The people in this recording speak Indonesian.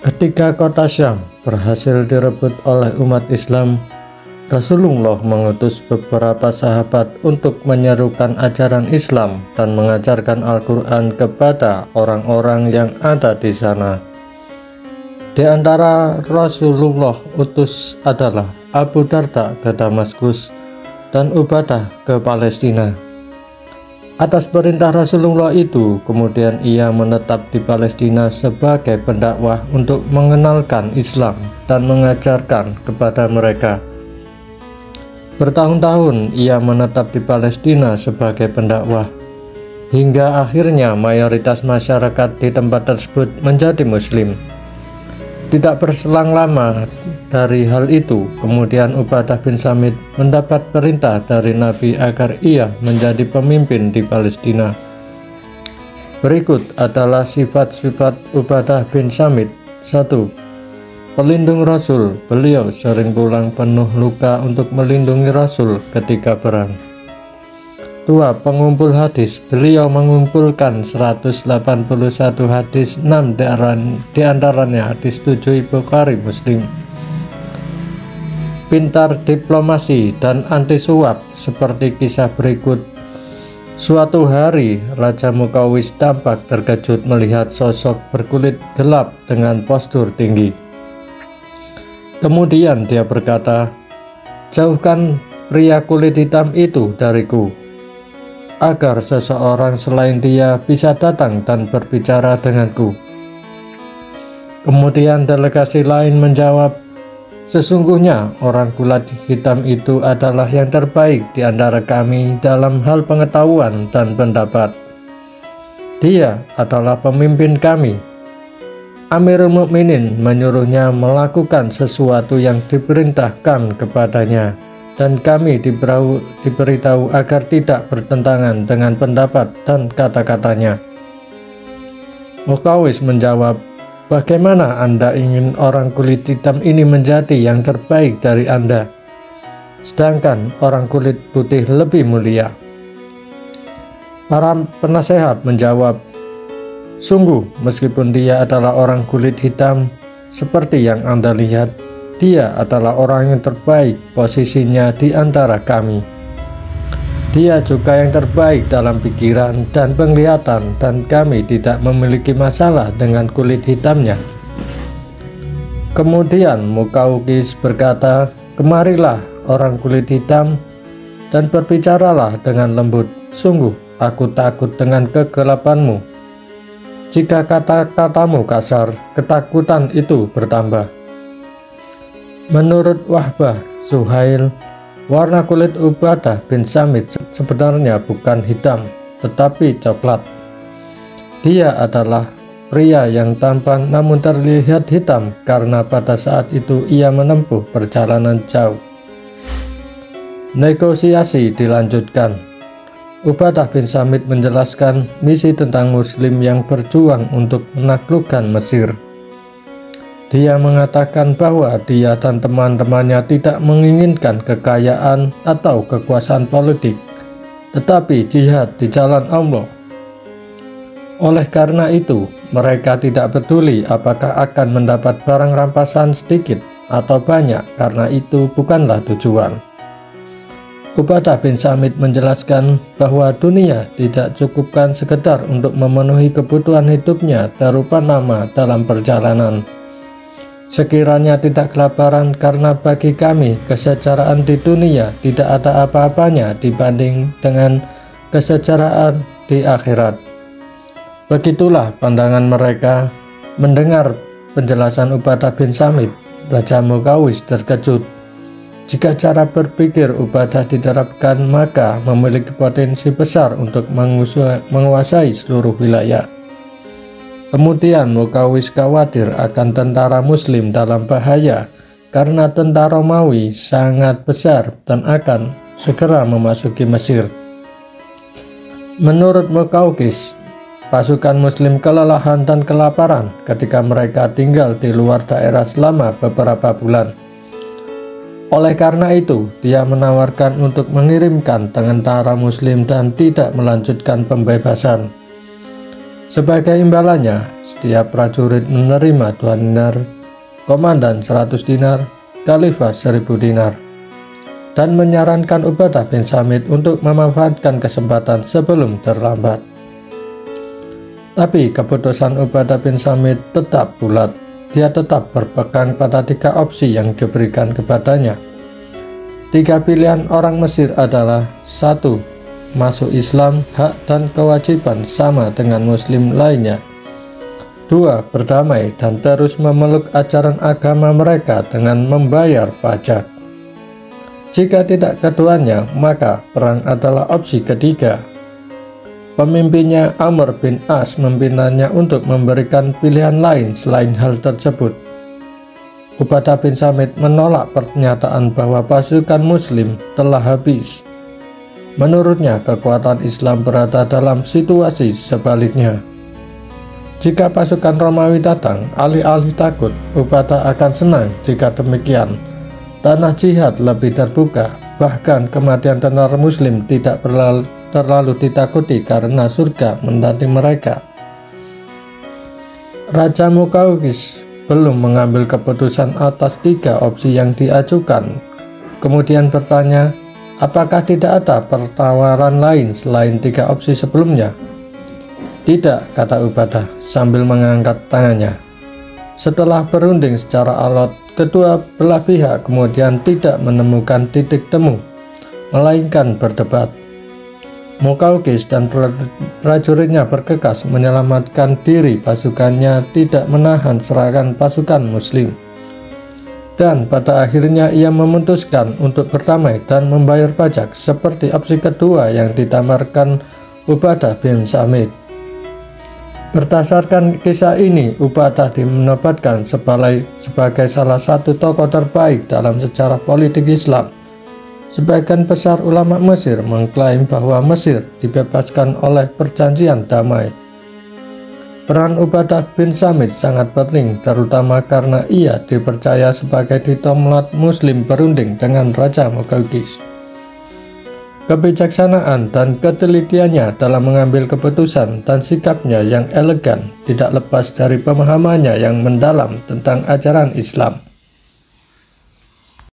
Ketika kota Syam berhasil direbut oleh umat Islam, Rasulullah mengutus beberapa sahabat untuk menyerukan ajaran Islam dan mengajarkan Al-Quran kepada orang-orang yang ada di sana. Di antara Rasulullah utus adalah Abu Darda ke Damaskus dan Ubadah ke Palestina. Atas perintah Rasulullah itu, kemudian ia menetap di Palestina sebagai pendakwah untuk mengenalkan Islam dan mengajarkan kepada mereka. Bertahun-tahun ia menetap di Palestina sebagai pendakwah, hingga akhirnya mayoritas masyarakat di tempat tersebut menjadi Muslim. Tidak berselang lama dari hal itu, kemudian Ubadah bin Samit mendapat perintah dari Nabi agar ia menjadi pemimpin di Palestina. Berikut adalah sifat-sifat Ubadah bin Samit. 1. Pelindung Rasul. Beliau sering pulang penuh luka untuk melindungi Rasul ketika perang. 2. Pengumpul hadis. Beliau mengumpulkan 181 hadis, 6 di antaranya disetujui Bukhari Muslim. Pintar diplomasi dan anti suap, seperti kisah berikut. Suatu hari Raja Muqawqis tampak terkejut melihat sosok berkulit gelap dengan postur tinggi. Kemudian dia berkata, "Jauhkan pria kulit hitam itu dariku, agar seseorang selain dia bisa datang dan berbicara denganku." Kemudian delegasi lain menjawab, "Sesungguhnya orang kulit hitam itu adalah yang terbaik di antara kami dalam hal pengetahuan dan pendapat. Dia adalah pemimpin kami." Amirul Mukminin menyuruhnya melakukan sesuatu yang diperintahkan kepadanya, dan kami diberitahu agar tidak bertentangan dengan pendapat dan kata-katanya. Muqawqis menjawab, "Bagaimana Anda ingin orang kulit hitam ini menjadi yang terbaik dari Anda, sedangkan orang kulit putih lebih mulia?" Para penasehat menjawab, "Sungguh, meskipun dia adalah orang kulit hitam seperti yang Anda lihat, dia adalah orang yang terbaik posisinya di antara kami. Dia juga yang terbaik dalam pikiran dan penglihatan, dan kami tidak memiliki masalah dengan kulit hitamnya." Kemudian Muqawqis berkata, "Kemarilah orang kulit hitam dan berbicaralah dengan lembut. Sungguh, aku takut dengan kegelapanmu. Jika kata-katamu kasar, ketakutan itu bertambah." Menurut Wahbah Suhail, warna kulit Ubadah bin Samit sebenarnya bukan hitam, tetapi coklat. Dia adalah pria yang tampan namun terlihat hitam karena pada saat itu ia menempuh perjalanan jauh. Negosiasi dilanjutkan. Ubadah bin Samit menjelaskan misi tentang Muslim yang berjuang untuk menaklukkan Mesir. Dia mengatakan bahwa dia dan teman-temannya tidak menginginkan kekayaan atau kekuasaan politik, tetapi jihad di jalan Allah. Oleh karena itu, mereka tidak peduli apakah akan mendapat barang rampasan sedikit atau banyak, karena itu bukanlah tujuan. Ubadah bin Samit menjelaskan bahwa dunia tidak cukupkan sekedar untuk memenuhi kebutuhan hidupnya berupa nama dalam perjalanan. Sekiranya tidak kelaparan, karena bagi kami kesejahteraan di dunia tidak ada apa-apanya dibanding dengan kesejahteraan di akhirat. Begitulah pandangan mereka. Mendengar penjelasan Ubadah bin Samit, Raja Muqawqis terkejut. Jika cara berpikir Ubadah diterapkan, maka memiliki potensi besar untuk menguasai seluruh wilayah. Kemudian Muqawqis khawatir akan tentara Muslim dalam bahaya karena tentara Romawi sangat besar dan akan segera memasuki Mesir. Menurut Muqawqis, pasukan Muslim kelelahan dan kelaparan ketika mereka tinggal di luar daerah selama beberapa bulan. Oleh karena itu, dia menawarkan untuk mengirimkan tentara Muslim dan tidak melanjutkan pembebasan. Sebagai imbalannya, setiap prajurit menerima 2 dinar, komandan 100 dinar, khalifah 1000 dinar, dan menyarankan Ubadah bin Samit untuk memanfaatkan kesempatan sebelum terlambat. Tapi keputusan Ubadah bin Samit tetap bulat. Dia tetap berpegang pada 3 opsi yang diberikan kepadanya. 3 pilihan orang Mesir adalah: 1. Masuk Islam, hak dan kewajiban sama dengan muslim lainnya. 2. Berdamai dan terus memeluk ajaran agama mereka dengan membayar pajak. Jika tidak keduanya, maka perang adalah opsi ketiga. Pemimpinnya Amr bin As memintanya untuk memberikan pilihan lain selain hal tersebut. Ubadah bin Samit menolak pernyataan bahwa pasukan muslim telah habis. Menurutnya, kekuatan Islam berada dalam situasi sebaliknya. Jika pasukan Romawi datang, alih-alih takut, Ubadah akan senang. Jika demikian, tanah jihad lebih terbuka. Bahkan kematian tentara muslim tidak terlalu ditakuti karena surga menanti mereka. Raja Muqawqis belum mengambil keputusan atas 3 opsi yang diajukan. Kemudian bertanya, apakah tidak ada pertawaran lain selain 3 opsi sebelumnya? Tidak, kata Ubadah sambil mengangkat tangannya. Setelah berunding secara alot, kedua belah pihak kemudian tidak menemukan titik temu, melainkan berdebat. Muqawqis dan prajuritnya bergegas menyelamatkan diri pasukannya tidak menahan serangan pasukan muslim. Dan pada akhirnya ia memutuskan untuk berdamai dan membayar pajak seperti opsi kedua yang ditawarkan Ubadah bin Samit. Berdasarkan kisah ini, Ubadah dinobatkan sebagai salah satu tokoh terbaik dalam sejarah politik Islam. Sebagian besar ulama Mesir mengklaim bahwa Mesir dibebaskan oleh perjanjian damai. Peran Ubadah bin Samit sangat penting, terutama karena ia dipercaya sebagai diplomat muslim berunding dengan Raja Muqawqis. Kebijaksanaan dan ketelitiannya dalam mengambil keputusan dan sikapnya yang elegan tidak lepas dari pemahamannya yang mendalam tentang ajaran Islam.